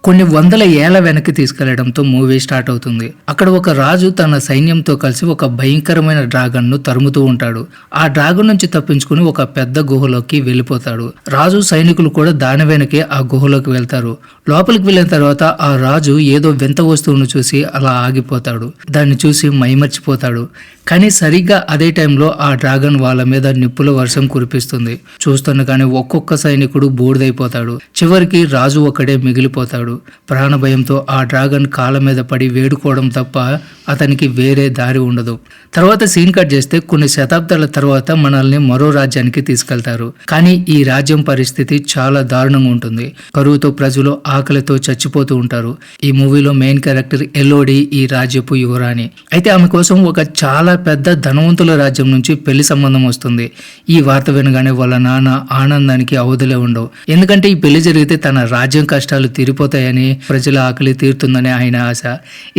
కొన్ని వందల ఏళ్ల వెనక్కి తీసుకెళ్లడంతో మూవీ స్టార్ట్ అవుతుంది. అక్కడ ఒక రాజు తన సైన్యంతో కలిసి ఒక భయంకరమైన డ్రాగన్ ను తరుముతూ ఉంటాడు. ఆ డ్రాగన్ నుంచి తప్పించుకుని ఒక పెద్ద గుహలోకి వెళ్ళిపోతాడు. రాజు సైనికులు కూడా దాని వెనకే ఆ గుహలోకి వెళ్తారు. లోపలికి వెళ్ళిన తర్వాత ఆ రాజు ఏదో వింత వస్తువును చూసి అలా ఆగిపోతాడు. దాన్ని చూసి మైమర్చిపోతాడు. కానీ సరిగ్గా అదే టైంలో ఆ డ్రాగన్ వాళ్ళ మీద నిప్పుల వర్షం కురిపిస్తుంది. చూస్తుండగానే ఒక్కొక్క సైనికుడు బూడిదైపోతాడు. చివరికి రాజు ఒక్కడే మిగిలిపోతాడు. ప్రాణభయంతో ఆ డ్రాగన్ కాళ్ళ మీద పడి వేడుకోవడం తప్ప అతనికి వేరే దారి ఉండదు. తర్వాత సీన్ కట్ చేస్తే కొన్ని శతాబ్దాల తర్వాత మనల్ని మరో రాజ్యానికి తీసుకెళ్తారు. కానీ ఈ రాజ్యం పరిస్థితి చాలా దారుణంగా ఉంటుంది. కరువుతో ప్రజలు ఆకలితో చచ్చిపోతూ ఉంటారు. ఈ మూవీలో మెయిన్ క్యారెక్టర్ ఎలోడి ఈ రాజ్యపు యువరాణి. అయితే ఆమె కోసం ఒక చాలా పెద్ద ధనవంతుల రాజ్యం నుంచి పెళ్లి సంబంధం వస్తుంది. ఈ వార్త వినగానే వాళ్ళ నాన్న ఆనందానికి అవధులే ఉండవు. ఎందుకంటే ఈ పెళ్లి జరిగితే తన రాజ్యం కష్టాలు తీరిపోతాయని, ప్రజల ఆకలి తీరుతుందని ఆయన ఆశ.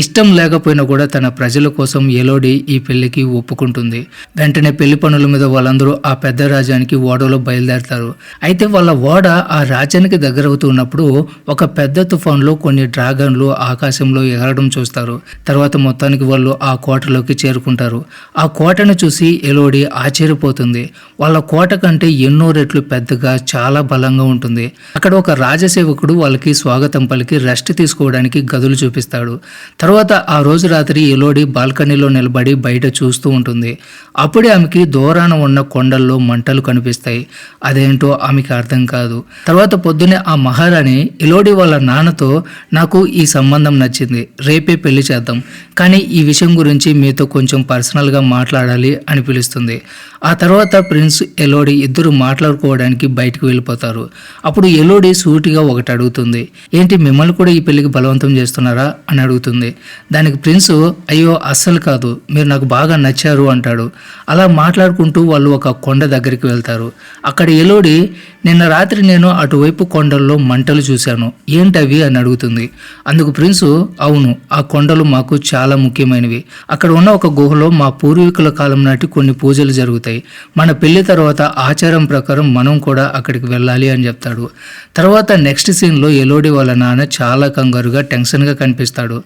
ఇష్టం లేకపోయినా కూడా తన ప్రజల కోసం ఎలోడి ఈ పెళ్లికి ఒప్పుకుంటుంది. వెంటనే పెళ్లి పనుల మీద వాళ్ళందరూ ఆ పెద్ద రాజ్యానికి ఓడలో బయలుదేరతారు. అయితే వాళ్ళ ఓడ ఆ రాజ్యానికి దగ్గరవుతున్నప్పుడు ఒక పెద్ద తుఫాన్లో కొన్ని డ్రాగన్లు ఆకాశంలో ఎగరడం చూస్తారు. తర్వాత మొత్తానికి వాళ్ళు ఆ కోటలోకి చేరుకుంటారు. ఆ కోటను చూసి ఎలోడి ఆశ్చర్యపోతుంది. వాళ్ళ కోట కంటే ఎన్నో రెట్లు పెద్దగా చాలా బలంగా ఉంటుంది. అక్కడ ఒక రాజసేవకుడు వాళ్ళకి స్వాగతం పలికి రెస్ట్ తీసుకోవడానికి గదులు చూపిస్తాడు. తర్వాత ఆ రోజు రాత్రి ఎలోడి బాల్కనీలో నిలబడి బయట చూస్తూ ఉంటుంది. అప్పుడే ఆమెకి దూరాన ఉన్న కొండల్లో మంటలు కనిపిస్తాయి. అదేంటో ఆమెకి అర్థం కాదు. తర్వాత పొద్దునే ఆ మహారాణి ఎలోడి వాళ్ళ నాన్నతో, నాకు ఈ సంబంధం నచ్చింది, రేపే పెళ్లి చేద్దాం, కానీ ఈ విషయం గురించి మీతో కొంచెం పర్సనల్గా మాట్లాడాలి అని పిలుస్తుంది. ఆ తర్వాత ప్రిన్స్ ఎలోడి ఇద్దరు మాట్లాడుకోవడానికి బయటకు వెళ్ళిపోతారు. అప్పుడు ఎలోడి సూటిగా ఒకటి అడుగుతుంది, ఏంటి మిమ్మల్ని కూడా ఈ పెళ్లికి బలవంతం చేస్తున్నారా అని అడుగుతుంది. దానికి ప్రిన్స్, అయ్యో అస్సలు కాదు, మీరు నాకు బాగా నచ్చారు అంటాడు. అలా మాట్లాడుకుంటూ వాళ్ళు ఒక కొండ దగ్గరికి వెళ్తారు. అక్కడ ఎలోడి, నిన్న రాత్రి నేను అటువైపు కొండల్లో మంటలు చూశాను, ఏంటవి అని అడుగుతుంది. అందుకు ప్రిన్సు, అవును, ఆ కొండలు మాకు చాలా ముఖ్యమైనవి. అక్కడ ఉన్న ఒక గుహలో మా పూర్వీకుల కాలం నాటి కొన్ని పూజలు జరుగుతాయి. మన పెళ్లి తర్వాత ఆచారం ప్రకారం మనం కూడా అక్కడికి వెళ్ళాలి అని చెప్తాడు. తర్వాత నెక్స్ట్ సీన్లో ఎలోడి వాళ్ళ నాన్న చాలా కంగారుగా టెన్షన్గా కనిపిస్తాడు.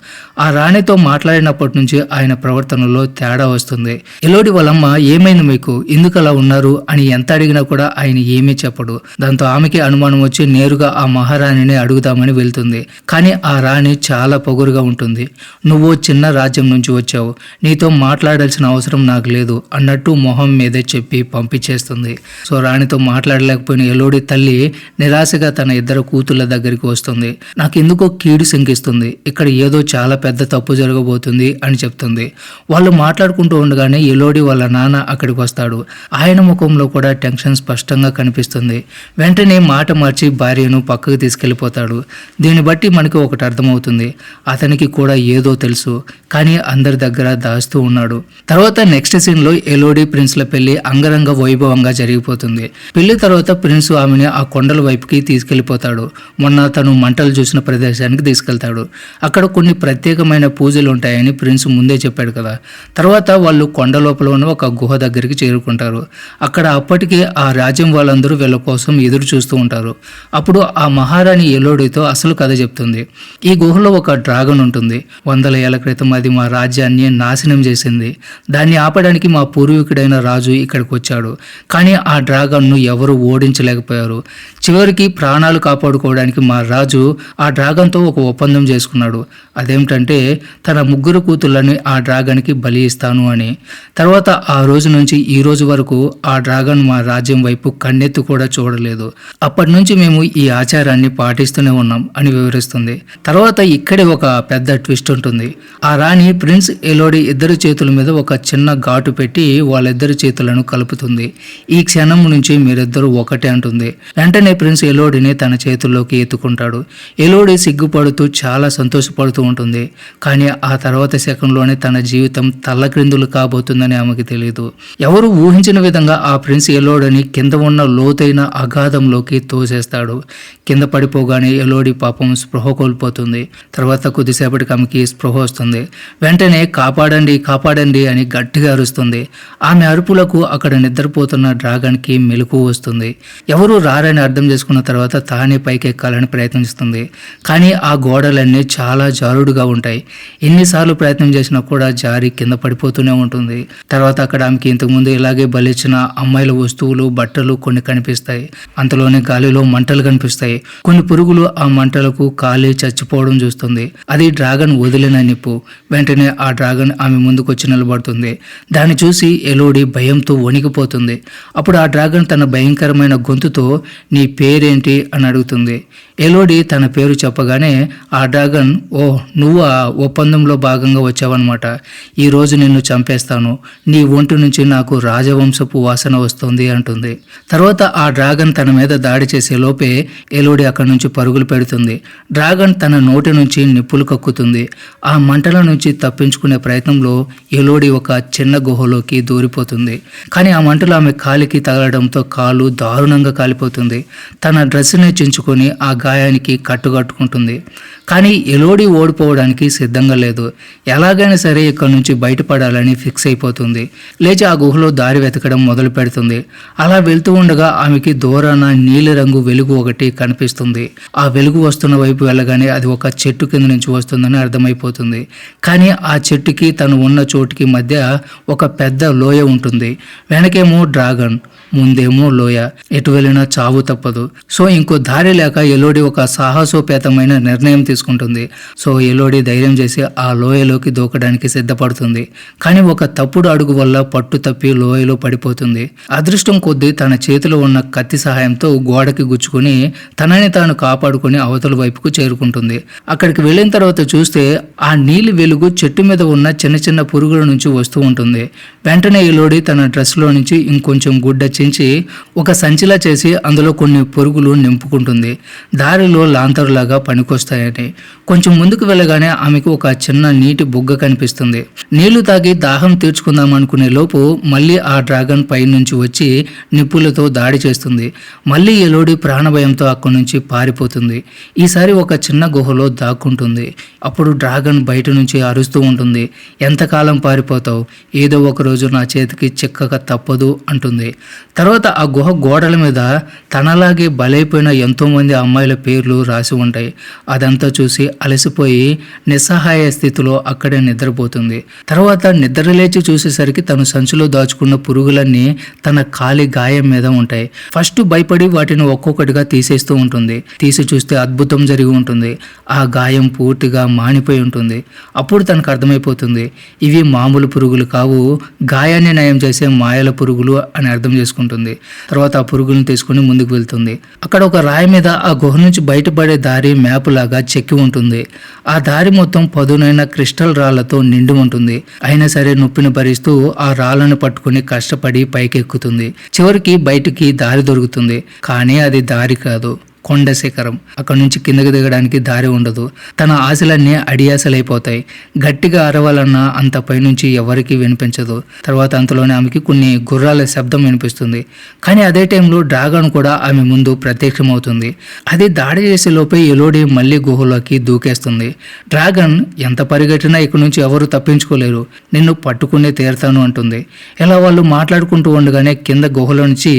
ఆ రాణితో మాట్లాడినప్పటి నుంచి ఆయన ప్రవర్తనలో తేడా వస్తుంది. ఎలోడి వాళ్ళమ్మ, ఏమైంది మీకు, ఎందుకు అలా ఉన్నారు అని ఎంత అడిగినా కూడా ఆయన ఏమీ చెప్పడు. దాంతో ఆమెకి అనుమానం వచ్చి నేరుగా ఆ మహారాణిని అడుగుదామని వెళ్తుంది. కానీ ఆ రాణి చాలా పొగరుగా ఉంటుంది. నువ్వు చిన్న రాజ్యం నుంచి వచ్చావు, నీతో మాట్లాడాల్సిన అవసరం నాకు లేదు అన్నట్టు మొహం మీదే చెప్పి పంపించేస్తుంది. సో రాణితో మాట్లాడలేకపోయిన ఎలోడి తల్లి నిరాశగా తన ఇద్దరు కూతుళ్ళ దగ్గరికి వస్తుంది. నాకు ఎందుకో కీడు శంకిస్తుంది, ఇక్కడ ఏదో చాలా పెద్ద తప్పు జరగబోతుంది అని చెప్తుంది. వాళ్ళు మాట్లాడుకుంటూ ఉండగానే ఎలోడి వాళ్ళ నాన్న అక్కడికి వస్తాడు. ఆయన ముఖంలో కూడా టెన్షన్ స్పష్టంగా కనిపిస్తుంది. వెంటనే మాట మార్చి భార్యను పక్కకు తీసుకెళ్లిపోతాడు. దీన్ని బట్టి మనకి ఒకటి అర్థమవుతుంది, అతనికి కూడా ఏదో తెలుసు, కానీ అందరి దగ్గర దాస్తూ ఉన్నాడు. తర్వాత నెక్స్ట్ సీన్లో ఎలోడి ప్రిన్స్ల పెళ్లి అంగరంగ వైభవంగా జరిగిపోతుంది. పెళ్లి తర్వాత ప్రిన్స్ ఆమెని ఆ కొండల వైపుకి తీసుకెళ్లిపోతాడు. మొన్న తను మంటలు చూసిన ప్రదేశానికి తీసుకెళ్తాడు. అక్కడ కొన్ని ప్రత్యేకమైన పూజలు ఉంటాయని ప్రిన్స్ ముందే చెప్పాడు కదా. తర్వాత వాళ్ళు కొండ లోపల ఉన్న ఒక గుహ దగ్గరికి చేరుకుంటారు. అక్కడ అప్పటికే ఆ రాజ్యం వాళ్ళందరూ వీళ్ళ కోసం ఎదురు చూస్తూ ఉంటారు. అప్పుడు ఆ మహారాణి ఎలోడితో అసలు కథ చెప్తుంది. ఈ గుహలో ఒక డ్రాగన్ ఉంటుంది. 100 ఏళ్ల క్రితం అది మా రాజ్యాన్ని నాశనం చేసింది. దాన్ని ఆపడానికి మా పూర్వీకుడైన రాజు ఇక్కడికి వచ్చాడు. కానీ ఆ డ్రాగన్ను ఎవరు ఓడించలేకపోయారు. చివరికి ప్రాణాలు కాపాడుకోవడానికి మా రాజు ఆ డ్రాగన్తో ఒక ఒప్పందం చేసుకున్నాడు. అదేమిటంటే తన 3 కూతుళ్ళని ఆ డ్రాగన్కి బలి ఇస్తాను అని. తర్వాత ఆ రోజు నుంచి ఈ రోజు వరకు ఆ డ్రాగన్ మా రాజ్యం వైపు కన్నెత్తి కూడా చూడలేదు. అప్పటి నుంచి మేము ఈ ఆచారాన్ని పాటిస్తూనే ఉన్నాం అని వివరిస్తుంది. తర్వాత ఇక్కడే ఒక పెద్ద ట్విస్ట్ ఉంటుంది. ఆ రాణి ప్రిన్స్ ఎలోడి ఇద్దరు చేతుల మీద ఒక చిన్న ఘాటు పెట్టి వాళ్ళిద్దరి చేతులను కలుపుతుంది. ఈ క్షణం నుంచి మీరిద్దరూ ఒకటే అంటుంది. వెంటనే ప్రిన్స్ ఎలోడిని తన చేతుల్లోకి ఎత్తుకుంటాడు. ఎలోడి సిగ్గుపడుతూ చాలా సంతోషపడుతూ ఉంటుంది. కానీ ఆ తర్వాత సెకండ్లోనే తన జీవితం తల్లక్రిందులు కాబోతుందని ఆమెకు తెలియదు. ఎవరు ఊహించిన విధంగా ఆ ప్రిన్స్ ఎలోడిని కింద ఉన్న లోతైన అగాధంలోకి తోసేస్తాడు. కింద పడిపోగానే ఎలోడి పాపం స్పృహ కోల్పోతుంది. తర్వాత కొద్దిసేపటికి ఆమెకి స్పృహ వస్తుంది. వెంటనే కాపాడండి కాపాడండి అని గట్టిగా అరుస్తుంది. ఆమె అరుపులకు అక్కడ నిద్రపోతున్న డ్రాగన్కి మెలకువ వస్తుంది. ఎవరూ రారని అర్థం చేసుకున్న తర్వాత తానే పైకెక్కాలని ప్రయత్నిస్తుంది. కానీ ఆ గోడలన్నీ చాలా జారుడుగా ఉంటాయి. ఎన్నిసార్లు ప్రయత్నం చేసినా కూడా జారి కింద పడిపోతూనే ఉంటుంది. తర్వాత అక్కడ ఆమెకి ఇంతకుముందు ఇలాగే బలిచ్చిన అమ్మాయిల వస్తువులు, బట్టలు కొన్ని కనిపిస్తాయి. అంతలోనే గాలిలో మంటలు కనిపిస్తాయి. కొన్ని పురుగులు ఆ మంటలకు కాలి చచ్చిపోవడం చూస్తుంది. అది డ్రాగన్ వదిలిన నిప్పు. వెంటనే ఆ డ్రాగన్ ఆమె ముందుకు వచ్చి నిలబడుతుంది. దాన్ని చూసి ఎలోడి భయంతో వణికిపోతుంది. అప్పుడు ఆ డ్రాగన్ తన భయంకరమైన గొంతుతో నీ పేరేంటి అని అడుగుతుంది. ఎలోడి తన పేరు చెప్పగానే ఆ డ్రాగన్ ఓ నువ్వు ఆ ఒప్పందంలో భాగంగా వచ్చావన్నమాట. ఈరోజు నిన్ను చంపేస్తాను. నీ ఒంటి నుంచి నాకు రాజవంశపు వాసన వస్తుంది అంటుంది. తర్వాత ఆ డ్రాగన్ తన మీద దాడి చేసే లోపే ఎలోడి అక్కడి నుంచి పరుగులు పెడుతుంది. డ్రాగన్ తన నోటి నుంచి నిప్పులు కక్కుతుంది. ఆ మంటల నుంచి తప్పించుకునే ప్రయత్నంలో ఎలోడి ఒక చిన్న గుహలోకి దూరిపోతుంది. కానీ ఆ మంటలు ఆమె కాలికి తగలడంతో కాలు దారుణంగా కాలిపోతుంది. తన డ్రెస్సుని చించుకొని ఆ గాయానికి కట్టుకట్టుకుంటుంది. కానీ ఎలోడి ఓడిపోవడానికి సిద్ధంగా లేదు. ఎలాగైనా సరే ఇక్కడ నుంచి బయటపడాలని ఫిక్స్ అయిపోతుంది. లేచి ఆ గుహలో దారి వెతకడం మొదలు పెడుతుంది. అలా వెళ్తూ ఉండగా ఆమెకి దూరాన నీలిరంగు వెలుగు ఒకటి కనిపిస్తుంది. ఆ వెలుగు వస్తున్న వైపు వెళ్ళగానే అది ఒక చెట్టు కింద నుంచి వస్తుందని అర్థమైపోతుంది. కానీ ఆ చెట్టుకి తను ఉన్న చోటుకి మధ్య ఒక పెద్ద లోయ ఉంటుంది. వెనకేమో డ్రాగన్, ముందేమో లోయ. ఎటు వెళ్ళినా చావు తప్పదు. సో ఇంకో దారి లేక ఎలోడి ఒక సాహసోపేతమైన నిర్ణయం తీసుకుంటుంది. సో ఎలోడి ధైర్యం చేసి ఆ లోయలోకి దూకడానికి సిద్ధపడుతుంది. కానీ ఒక తప్పుడు అడుగు వల్ల పట్టు తప్పి లోయలో పడిపోతుంది. అదృష్టం కొద్దీ తన చేతిలో ఉన్న కత్తి సహాయంతో గోడకి గుచ్చుకొని తనని తాను కాపాడుకొని అవతల వైపుకు చేరుకుంటుంది. అక్కడికి వెళ్ళిన తర్వాత చూస్తే ఆ నీలి వెలుగు చెట్టు మీద ఉన్న చిన్న చిన్న పురుగుల నుంచి వస్తూ ఉంటుంది. వెంటనే ఎలోడి తన డ్రెస్లో నుంచి ఇంకొంచెం గుడ్డ చించి ఒక సంచిలా చేసి అందులో కొన్ని పురుగులు నింపుకుంటుంది. దారిలో లాంతరులాగా పనికొస్తాయని. కొంచెం ముందుకు వెళ్ళగానే ఆమెకు ఒక చిన్న నీటి బుగ్గ కనిపిస్తుంది. నీళ్లు తాగి దాహం తీర్చుకుందాం అనుకునే లోపు మళ్ళీ ఆ డ్రాగన్ పై నుంచి వచ్చి నిప్పులతో దాడి చేస్తుంది. మళ్ళీ ఎలోడి ప్రాణభయంతో అక్కడి నుంచి పారిపోతుంది. ఈసారి ఒక చిన్న గుహలో దాక్కుంటుంది. అప్పుడు డ్రాగన్ బయట నుంచి అరుస్తూ ఉంటుంది. ఎంతకాలం పారిపోతావు? ఏదో ఒక రోజు నా చేతికి చిక్కక తప్పదు అంటుంది. తర్వాత ఆ గుహ గోడల మీద తనలాగే బలైపోయిన ఎంతోమంది అమ్మాయిల పేర్లు రాసి ఉంటాయి. అదంతా చూసి అలసిపోయి నిస్సహాయ స్థితిలో అక్కడే నిద్రపోతుంది. తర్వాత నిద్రలేచి చూసేసరికి తను సంచిలో దాచుకున్న పురుగులన్నీ తన కాలి గాయం మీద ఉంటాయి. ఫస్ట్ భయపడి వాటిని ఒక్కొక్కటిగా తీసేస్తూ ఉంటుంది. తీసి చూస్తే అద్భుతం జరిగి ఉంటుంది. ఆ గాయం పూర్తిగా మానిపోయి ఉంటుంది. అప్పుడు తనకు అర్థమైపోతుంది ఇవి మామూలు పురుగులు కావు, గాయాన్ని నయం చేసే మాయల పురుగులు అని అర్థం చేసుకుంటుంది. తర్వాత ఆ పురుగులను తీసుకుని ముందుకు వెళ్తుంది. అక్కడ ఒక రాయి మీద ఆ గుహ నుంచి బయటపడే దారి మ్యాప్ లాగా చెక్కి ఉంటుంది. ఆ దారి మొత్తం పదునైన క్రిస్టల్ రాళ్లతో నిండి ఉంటుంది. అయినా సరే నొప్పిని భరిస్తూ ఆ రాళ్లను పట్టుకుని కష్టపడి పైకెక్కుతుంది. చివరికి బయటికి దారి దొరుకుతుంది. కానీ అది దారి కాదు, కొండ శిఖరం. అక్కడ నుంచి కిందకి దిగడానికి దారి ఉండదు. తన ఆశలన్నీ అడియాసలైపోతాయి. గట్టిగా అరవాలన్నా అంత పైనుంచి ఎవరికీ వినిపించదు. తర్వాత అంతలోనే ఆమెకి కొన్ని గుర్రాల శబ్దం వినిపిస్తుంది. కానీ అదే టైంలో డ్రాగన్ కూడా ఆమె ముందు ప్రత్యక్షమవుతుంది. అది దాడి చేసే లోపే ఎలోడి మళ్ళీ గుహలోకి దూకేస్తుంది. డ్రాగన్ ఎంత పరిగెట్టినా ఇక్కడ నుంచి ఎవరు తప్పించుకోలేరు, నిన్ను పట్టుకునే తీరుతాను అంటుంది. ఇలా వాళ్ళు మాట్లాడుకుంటూ ఉండగానే కింద గుహలో నుంచి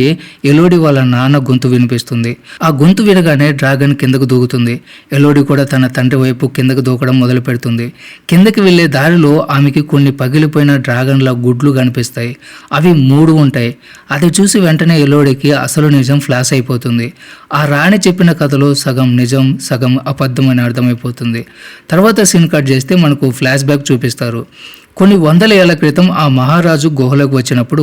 ఎలోడి వాళ్ళ నాన్న గొంతు వినిపిస్తుంది. ఆ గొంతు వినగానే డ్రాగన్ కిందకు దూకుతుంది. ఎలోడి కూడా తన తండ్రి వైపు కిందకు దూకడం మొదలు పెడుతుంది. కిందకి వెళ్లే దారిలో ఆమెకి కొన్ని పగిలిపోయిన డ్రాగన్ల గుడ్లు కనిపిస్తాయి. అవి 3 ఉంటాయి. అది చూసి వెంటనే ఎలోడికి అసలు నిజం ఫ్లాష్ అయిపోతుంది. ఆ రాణి చెప్పిన కథలో సగం నిజం సగం అబద్ధం అని అర్థమైపోతుంది. తర్వాత సీన్ కట్ చేస్తే మనకు ఫ్లాష్ బ్యాక్ చూపిస్తారు. కొన్ని వందల ఏళ్ల క్రితం ఆ మహారాజు గుహలోకి వచ్చినప్పుడు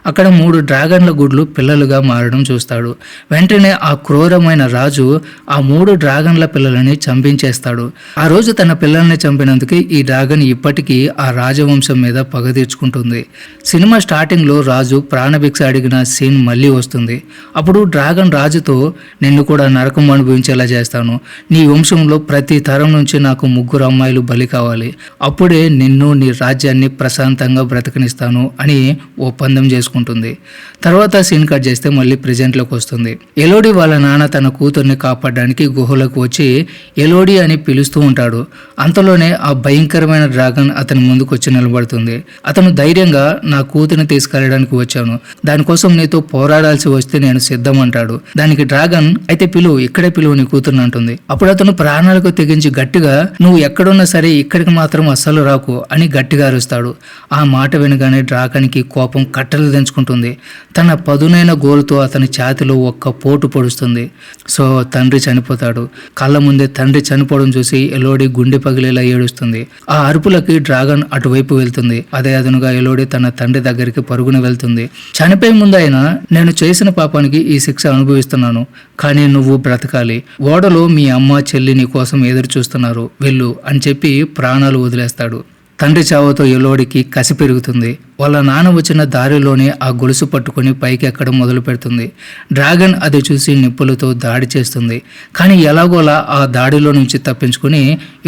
అక్కడ 3 డ్రాగన్ల గుడ్లు పిల్లలుగా మారడం చూస్తాడు. వెంటనే ఆ క్రూరమైన రాజు ఆ 3 డ్రాగన్ల పిల్లలని చంపించేస్తాడు. ఆ రోజు తన పిల్లల్ని చంపినందుకు ఈ డ్రాగన్ ఇప్పటికీ ఆ రాజవంశం మీద పగ తీర్చుకుంటుంది. సినిమా స్టార్టింగ్లో రాజు ప్రాణభిక్ష అడిగిన సీన్ మళ్ళీ వస్తుంది. అప్పుడు డ్రాగన్ రాజుతో నిన్ను కూడా నరకం అనుభవించేలా చేస్తాను. నీ వంశంలో ప్రతి తరం నుంచి నాకు 3 అమ్మాయిలు బలి కావాలి. అప్పుడే నిన్ను నీ రాజ్యం రాజ్యాన్ని ప్రశాంతంగా బ్రతకనిస్తాను అని ఒప్పందం చేసుకుంటుంది. తర్వాత సీన్ కట్ చేస్తే మళ్ళీ ప్రెజెంట్లోకి వస్తుంది. ఎలోడి వాళ్ళ నాన్న తన కూతుర్ని కాపాడడానికి గుహలోకి వచ్చి ఎలోడి అని పిలుస్తూ ఉంటాడు. అంతలోనే ఆ భయంకరమైన డ్రాగన్ అతని ముందుకు వచ్చి నిలబడుతుంది. అతను ధైర్యంగా నా కూతుర్ని తీసుకెళ్ళడానికి వచ్చాను, దానికోసం నీతో పోరాడాల్సి వస్తే నేను సిద్ధం అంటాడు. దానికి డ్రాగన్ అయితే ఇక్కడే పిలువు నీ కూతుర్ని అంటుంది. అప్పుడు అతను ప్రాణాలకు తెగించి గట్టిగా నువ్వు ఎక్కడున్నా సరే ఇక్కడికి మాత్రం అస్సలు రాకు అని గట్టిగా అరుస్తాడు. ఆ మాట వినగానే డ్రాగన్కి కోపం కట్టలు తెంచుకుంటుంది. తన పదునైన గోలుతో అతని ఛాతిలో ఒక్క పోటు పొడుస్తుంది. సో తండ్రి చనిపోతాడు. కళ్ళ ముందే తండ్రి చనిపోవడం చూసి ఎలోడి గుండె పగిలేలా ఏడుస్తుంది. ఆ అరుపులకి డ్రాగన్ అటువైపు వెళ్తుంది. అదే అదనుగా ఎలోడి తన తండ్రి దగ్గరికి పరుగున వెళ్తుంది. చనిపోయే ముందు అయినా నేను చేసిన పాపానికి ఈ శిక్ష అనుభవిస్తున్నాను, కానీ నువ్వు బ్రతకాలి. ఓడలో మీ అమ్మ చెల్లి నీ కోసం ఎదురు చూస్తున్నారు, వెళ్ళు అని చెప్పి ప్రాణాలు వదిలేస్తాడు. తండ్రి చావుతో ఎలోడికి కసి పెరుగుతుంది. వాళ్ళ నాన్న వచ్చిన దారిలోనే ఆ గొలుసు పట్టుకుని పైకి ఎక్కడం మొదలు పెడుతుంది. డ్రాగన్ అది చూసి నిప్పులతో దాడి చేస్తుంది. కానీ ఎలాగోలా ఆ దాడిలో నుంచి తప్పించుకుని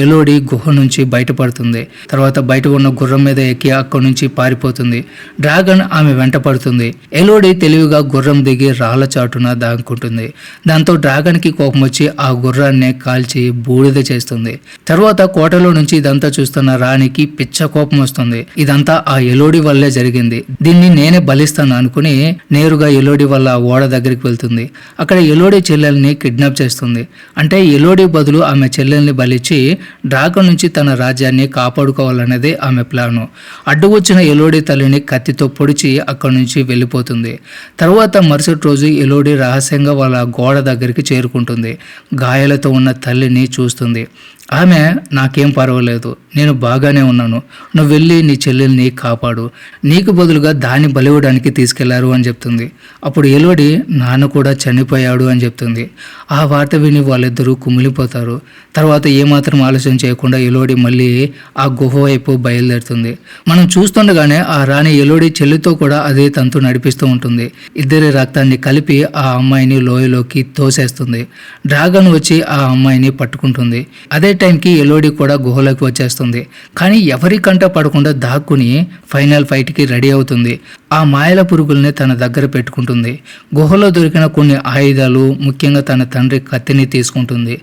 ఎలోడి గుహ నుంచి బయటపడుతుంది. తర్వాత బయట ఉన్న గుర్రం మీద ఎక్కి అక్కడి నుంచి పారిపోతుంది. డ్రాగన్ ఆమె వెంట పడుతుంది. ఎలోడి తెలివిగా గుర్రం దిగి రాళ్ల చాటున దాక్కుంటుంది. దాంతో డ్రాగన్కి కోపం వచ్చి ఆ గుర్రాన్నే కాల్చి బూడిద చేస్తుంది. తర్వాత కోటలో నుంచి ఇదంతా చూస్తున్న రాణికి పిచ్చ కోపం వస్తుంది. ఇదంతా ఆ ఎలోడి వల్లే జరిగింది, దీన్ని నేనే బలిస్తాను అనుకుని నేరుగా ఎలోడి వల్ల ఓడ దగ్గరికి వెళ్తుంది. అక్కడ ఎలోడి చెల్లెల్ని కిడ్నాప్ చేస్తుంది. అంటే ఎలోడి బదులు ఆమె చెల్లెల్ని బలిచ్చి డ్రాగన్ నుంచి తన రాజ్యాన్ని కాపాడుకోవాలనేదే ఆమె ప్లాను. అడ్డు వచ్చిన ఎలోడి తల్లిని కత్తితో పొడిచి అక్కడి నుంచి వెళ్ళిపోతుంది. తర్వాత మరుసటి రోజు ఎలోడి రహస్యంగా వాళ్ళ గోడ దగ్గరికి చేరుకుంటుంది. గాయాలతో ఉన్న తల్లిని చూస్తుంది. ఆమె నాకేం పర్వాలేదు, నేను బాగానే ఉన్నాను, నువ్వు వెళ్ళి నీ చెల్లెల్ని కాపాడు, నీకు బదులుగా దాన్ని బలివ్వడానికి తీసుకెళ్లారు అని చెప్తుంది. అప్పుడు ఎలోడి నాన్న కూడా చనిపోయాడు అని చెప్తుంది. ఆ వార్త విని వాళ్ళిద్దరూ కుమిలిపోతారు. తర్వాత ఏమాత్రం ఆలోచన చేయకుండా ఎలోడి మళ్ళీ ఆ గుహ వైపు బయలుదేరుతుంది. మనం చూస్తుండగానే ఆ రాణి ఎలోడి చెల్లితో కూడా అదే తంతు నడిపిస్తూ ఉంటుంది. ఇద్దరి రక్తాన్ని కలిపి ఆ అమ్మాయిని లోయలోకి తోసేస్తుంది. డ్రాగన్ వచ్చి ఆ అమ్మాయిని పట్టుకుంటుంది. అదే టైంకి ఎలోడి కూడా గుహలోకి వచ్చేస్తుంది. కానీ ఎవరి కంట పడకుండా దాక్కుని ఫైనల్ ఫైట్కి రెడీ అవుతుంది. ఆ మాయల పురుగుల్ని తన దగ్గర పెట్టుకుంటుంది. గుహలో దొరికిన కొన్ని ఆయుధాలు, ముఖ్యంగా తన తండ్రి కత్తిని తీసుకుంటుంది.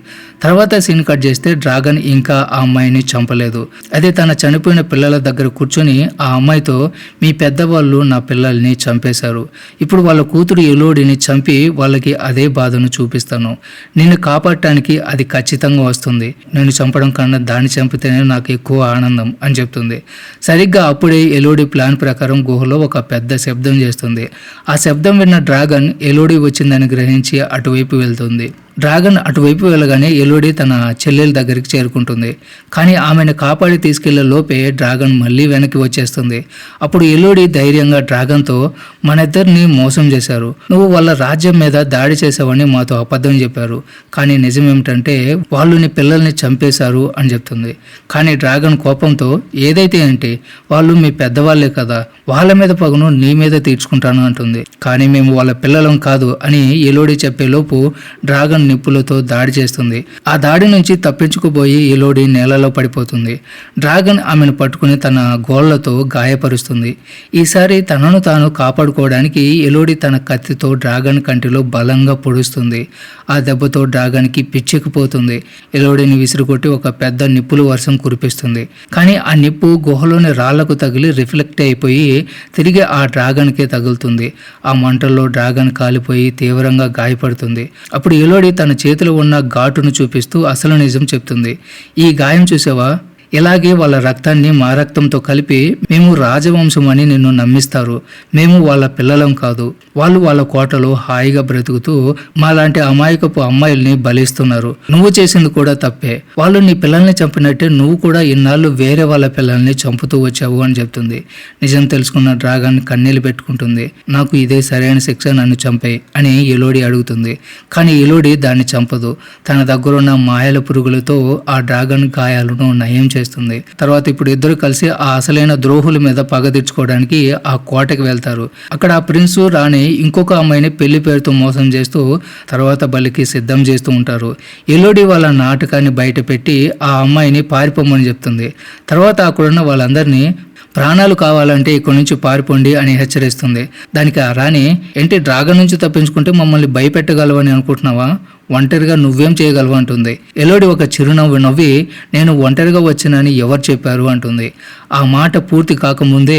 తర్వాత సీన్ కట్ చేస్తే డ్రాగన్ ఇంకా ఆ అమ్మాయిని చంపలేదు. అదే తన చనిపోయిన పిల్లల దగ్గర కూర్చొని ఆ అమ్మాయితో మీ పెద్దవాళ్ళు నా పిల్లల్ని చంపేశారు, ఇప్పుడు వాళ్ళ కూతురు ఎలోడిని చంపి వాళ్ళకి అదే బాధను చూపిస్తాను, నిన్ను కాపాడటానికి అది ఖచ్చితంగా వస్తుంది, నేను చంపడం కన్నా దాన్ని చంపితేనే నాకు ఎక్కువ ఆనందం అని చెప్తుంది. సరిగ్గా అప్పుడే ఎలోడి ప్లాన్ ప్రకారం గుహలో ఒక పెద్ద శబ్దం చేస్తుంది. ఆ శబ్దం విన్న డ్రాగన్ ఎలోడి వచ్చిందని గ్రహించి అటువైపు వెళ్తుంది. డ్రాగన్ అటువైపు వెళ్ళగానే ఎలోడి తన చెల్లెల దగ్గరికి చేరుకుంటుంది. కానీ ఆమెను కాపాడి తీసుకెళ్లే లోపే డ్రాగన్ మళ్ళీ వెనక్కి వచ్చేస్తుంది. అప్పుడు ఎలోడి ధైర్యంగా డ్రాగన్తో మన ఇద్దరిని మోసం చేశారు, నువ్వు వాళ్ళ రాజ్యం మీద దాడి చేసావని మాతో అబద్ధం చెప్పారు, కానీ నిజం ఏమిటంటే వాళ్ళు నీ పిల్లల్ని చంపేశారు అని చెప్తుంది. కానీ డ్రాగన్ కోపంతో ఏదైతే అంటే వాళ్ళు మీ పెద్దవాళ్లే కదా, వాళ్ళ మీద పగను నీ మీద తీర్చుకుంటాను అంటుంది. కానీ మేము వాళ్ళ పిల్లలం కాదు అని ఎలోడి చెప్పేలోపు డ్రాగన్ నిప్పులతో దాడి చేస్తుంది. ఆ దాడి నుంచి తప్పించుకుపోయి ఎలోడి నేలలో పడిపోతుంది. డ్రాగన్ ఆమెను పట్టుకుని తన గోళ్లతో గాయపరుస్తుంది. ఈసారి తనను తాను కాపాడుకోవడానికి ఎలోడి తన కత్తితో డ్రాగన్ కంటిలో బలంగా పొడుస్తుంది. ఆ దెబ్బతో డ్రాగన్కి పిచ్చెక్కిపోతుంది. ఎలోడిని విసిరుకొట్టి ఒక పెద్ద నిప్పుల వర్షం కురిపిస్తుంది. కానీ ఆ నిప్పు గుహలోని రాళ్లకు తగిలి రిఫ్లెక్ట్ అయిపోయి తిరిగి ఆ డ్రాగన్కే తగులుతుంది. ఆ మంటల్లో డ్రాగన్ కాలిపోయి తీవ్రంగా గాయపడుతుంది. అప్పుడు ఎలోడి తన చేతిలో ఉన్న ఘాటును చూపిస్తూ అసలు నిజం చెప్తుంది. ఈ గాయం చూసావా, ఇలాగే వాళ్ళ రక్తాన్ని మా రక్తంతో కలిపి మేము రాజవంశం అని నిన్ను నమ్మిస్తారు, మేము వాళ్ళ పిల్లలం కాదు, వాళ్ళు వాళ్ళ కోటలో హాయిగా బ్రతుకుతూ మాలాంటి అమాయకపు అమ్మాయిల్ని బలిస్తున్నారు, నువ్వు చేసింది కూడా తప్పే, వాళ్ళు నీ పిల్లల్ని చంపినట్టే నువ్వు కూడా ఇన్నాళ్ళు వేరే వాళ్ళ పిల్లల్ని చంపుతూ వచ్చావు అని చెప్తుంది. నిజం తెలుసుకున్న డ్రాగన్ కన్నీళ్లు పెట్టుకుంటుంది. నాకు ఇదే సరైన శిక్ష, నన్ను చంపేయి అని ఎలోడి అడుగుతుంది. కానీ ఎలోడి దాన్ని చంపదు. తన దగ్గరున్న మాయల పురుగులతో ఆ డ్రాగన్ గాయాలను నయం చేస్తుంది. తర్వాత ఇప్పుడు ఇద్దరు కలిసి ఆ అసలైన ద్రోహుల మీద పగ తీర్చుకోవడానికి ఆ కోటకి వెళ్తారు. అక్కడ ఆ ప్రిన్సు రాణి ఇంకొక అమ్మాయిని పెళ్లి పేరుతో మోసం చేస్తూ తర్వాత బలికి సిద్ధం చేస్తూ ఉంటారు. ఎలోడి వాళ్ళ నాటకాన్ని బయట పెట్టి ఆ అమ్మాయిని పారిపోమని చెప్తుంది. తర్వాత అక్కడున్న వాళ్ళందరినీ ప్రాణాలు కావాలంటే ఇక్కడి నుంచి పారిపోండి అని హెచ్చరిస్తుంది. దానికి ఆ రాణి, ఏంటి డ్రాగన్ నుంచి తప్పించుకుంటే మమ్మల్ని భయపెట్టగలవని అనుకుంటున్నావా, ఒంటరిగా నువ్వేం చేయగలవు అంటుంది. ఎలోడి ఒక చిరునవ్వు నవ్వి, నేను ఒంటరిగా వచ్చానని ఎవరు చెప్పారు అంటుంది. ఆ మాట పూర్తి కాకముందే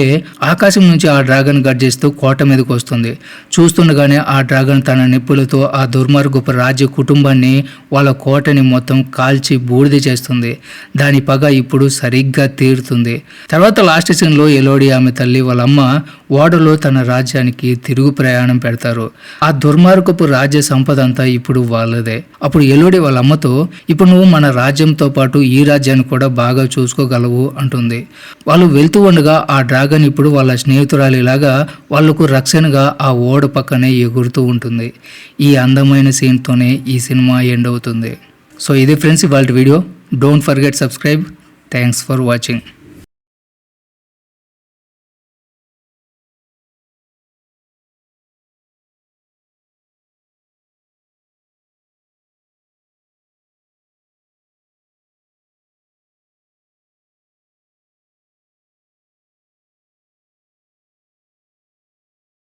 ఆకాశం నుంచి ఆ డ్రాగన్ గర్జిస్తూ కోట మీదకి వస్తుంది. చూస్తుండగానే ఆ డ్రాగన్ తన నిప్పులతో ఆ దుర్మార్గపు రాజ్య కుటుంబాన్ని, వాళ్ళ కోటని మొత్తం కాల్చి బూడిద చేస్తుంది. దాని పగ ఇప్పుడు సరిగ్గా తీరుతుంది. తర్వాత లాస్ట్ సీన్లో ఎలోడి, ఆమె తల్లి, వాళ్ళ అమ్మ ఓడలో తన రాజ్యానికి తిరుగు ప్రయాణం పెడతారు. ఆ దుర్మార్గపు రాజ్య సంపద అంతా ఇప్పుడు వాళ్ళదే. అప్పుడు ఎలోడి వాళ్ళ అమ్మతో, ఇప్పుడు నువ్వు మన రాజ్యంతో పాటు ఈ రాజ్యాన్ని కూడా బాగా చూసుకోగలవు అంటుంది. వాళ్ళు వెళ్తూ ఉండగా ఆ డ్రాగన్ ఇప్పుడు వాళ్ళ స్నేహితురాలిలాగా వాళ్లకు రక్షణగా ఆ ఓడ పక్కనే ఎగురుతూ ఉంటుంది. ఈ అందమైన సీన్తోనే ఈ సినిమా ఎండ్ అవుతుంది. సో ఇది ఫ్రెండ్స్ ఇవాళ video. Don't forget subscribe. Thanks for watching.